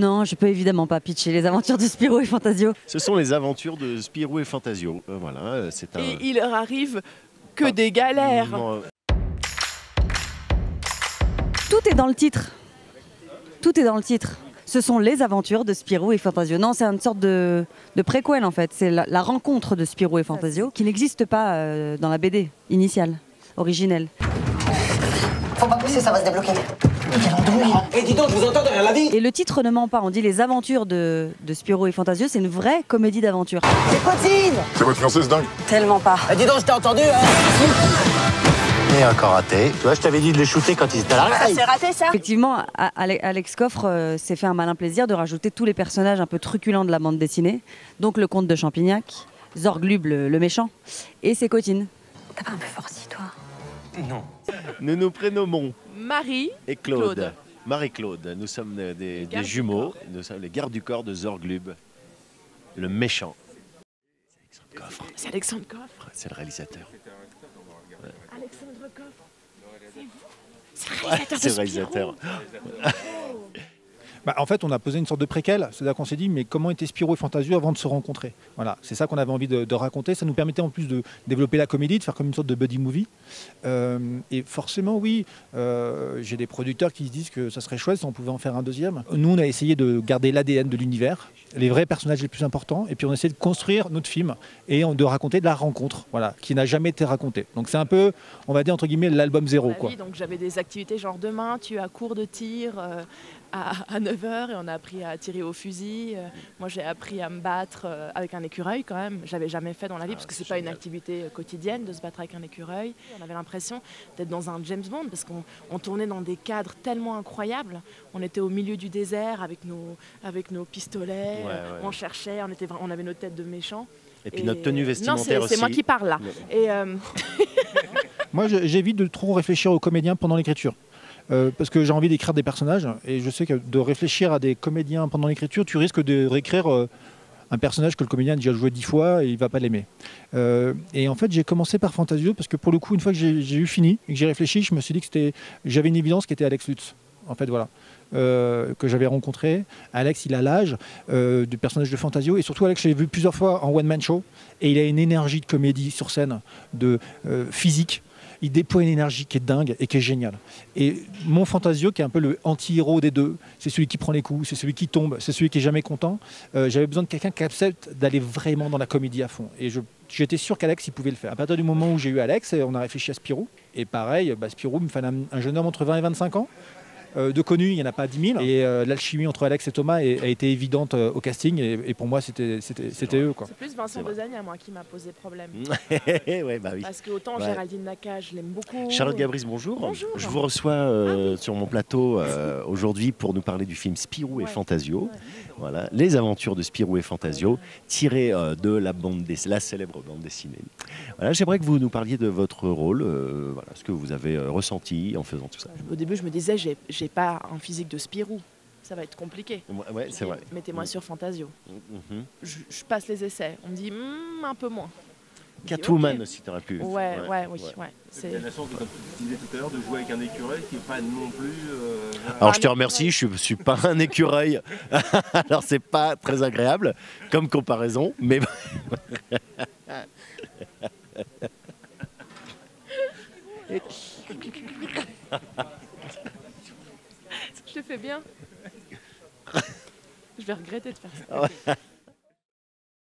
Non, je peux évidemment pas pitcher les aventures de Spirou et Fantasio. Ce sont les aventures de Spirou et Fantasio. Voilà, c'est un... Et il leur arrive que des galères. Non, Tout est dans le titre. Tout est dans le titre. Ce sont les aventures de Spirou et Fantasio. Non, c'est une sorte de préquel en fait. C'est la rencontre de Spirou et Fantasio qui n'existe pas dans la BD initiale, originelle. Faut pas pousser, ça va se débloquer. Quelle andouille. Et dis donc, je vous entends derrière la vie. Et le titre ne ment pas. On dit les aventures de Spirou et Fantasio. C'est une vraie comédie d'aventure. C'est Cotine. C'est votre fiancé, ce dingue? Tellement pas. Et dis donc, je t'ai entendu, Et encore raté. Tu vois, je t'avais dit de les shooter quand ils étaient à la Ça c'est raté ça. Effectivement, Alex Coffre s'est fait un malin plaisir de rajouter tous les personnages un peu truculents de la bande dessinée. Donc le comte de Champignac, Zorglub le méchant, et ses cotines. T'as pas un peu forci toi? Non. nous nous prénommons Marie et Claude. Claude. Marie-Claude, nous sommes des jumeaux, nous sommes les gardes du corps de Zorglub, le méchant. C'est Alexandre Coffre. C'est le réalisateur. Alexandre Coffre. C'est le réalisateur. Bah, en fait, on a posé une sorte de préquel, c'est-à-dire qu'on s'est dit, mais comment étaient Spirou et Fantasio avant de se rencontrer? Voilà, c'est ça qu'on avait envie de raconter. Ça nous permettait en plus de développer la comédie, de faire comme une sorte de buddy movie. Et forcément, oui, j'ai des producteurs qui se disent que ça serait chouette si on pouvait en faire un deuxième. Nous, on a essayé de garder l'ADN de l'univers, les vrais personnages les plus importants, et puis on a essayé de construire notre film et de raconter de la rencontre, voilà, qui n'a jamais été racontée. Donc c'est un peu, on va dire entre guillemets, l'album zéro, quoi. Donc j'avais des activités genre demain, tu as cours de tir à 9h et on a appris à tirer au fusil. Moi j'ai appris à me battre avec un écureuil quand même. J'avais jamais fait dans la vie parce que c'est pas une activité quotidienne de se battre avec un écureuil. On avait l'impression d'être dans un James Bond parce qu'on tournait dans des cadres tellement incroyables. On était au milieu du désert avec nos pistolets, on cherchait, on avait nos têtes de méchants. Et puis notre tenue vestimentaire non, aussi. c'est moi qui parle là. Et Moi, j'évite de trop réfléchir aux comédiens pendant l'écriture. Parce que j'ai envie d'écrire des personnages et je sais que de réfléchir à des comédiens pendant l'écriture, tu risques de réécrire un personnage que le comédien a déjà joué 10 fois et il ne va pas l'aimer. Et en fait, j'ai commencé par Fantasio parce que pour le coup, une fois que j'ai eu fini et que j'ai réfléchi, je me suis dit que j'avais une évidence qui était Alex Lutz. En fait, voilà. Que j'avais rencontré. Alex, il a l'âge du personnage de Fantasio et surtout Alex, je l'ai vu plusieurs fois en one-man show et il a une énergie de comédie sur scène, de physique. Il déploie une énergie qui est dingue et qui est géniale. Et mon Fantasio, qui est un peu le anti-héros des deux, c'est celui qui prend les coups, c'est celui qui tombe, c'est celui qui est jamais content. J'avais besoin de quelqu'un qui accepte d'aller vraiment dans la comédie à fond. Et j'étais sûr qu'Alex, il pouvait le faire. À partir du moment où j'ai eu Alex, on a réfléchi à Spirou. Et pareil, Spirou, il me fallait un jeune homme entre 20 et 25 ans. De connus, il n'y en a pas 10 000. Et l'alchimie entre Alex et Thomas a été évidente au casting. Et pour moi, c'était eux, quoi. c'est plus Vincent Bozania, moi, qui m'a posé problème. Ouais, bah oui. Parce que autant Géraldine Nakache, je l'aime beaucoup. Charlotte Gabris, bonjour. Bonjour. Je vous reçois sur mon plateau aujourd'hui pour nous parler du film Spirou et Fantasio. Voilà, les aventures de Spirou et Fantasio, tirées de la célèbre bande dessinée. Voilà, j'aimerais que vous nous parliez de votre rôle, voilà, ce que vous avez ressenti en faisant tout ça. Au début, je me disais, j'ai pas un physique de Spirou. Ça va être compliqué. Ouais, c'est vrai. Mettez-moi sur Fantasio. Je passe les essais. On me dit un peu moins. Catwoman aussi, t'aurais pu. Oui. C'est la chance, comme tu disais tout à l'heure, de jouer avec un écureuil qui n'est pas non plus. Alors je te remercie, je suis pas un écureuil. Alors c'est pas très agréable comme comparaison, mais. Je le fais bien. Je vais regretter de faire ça.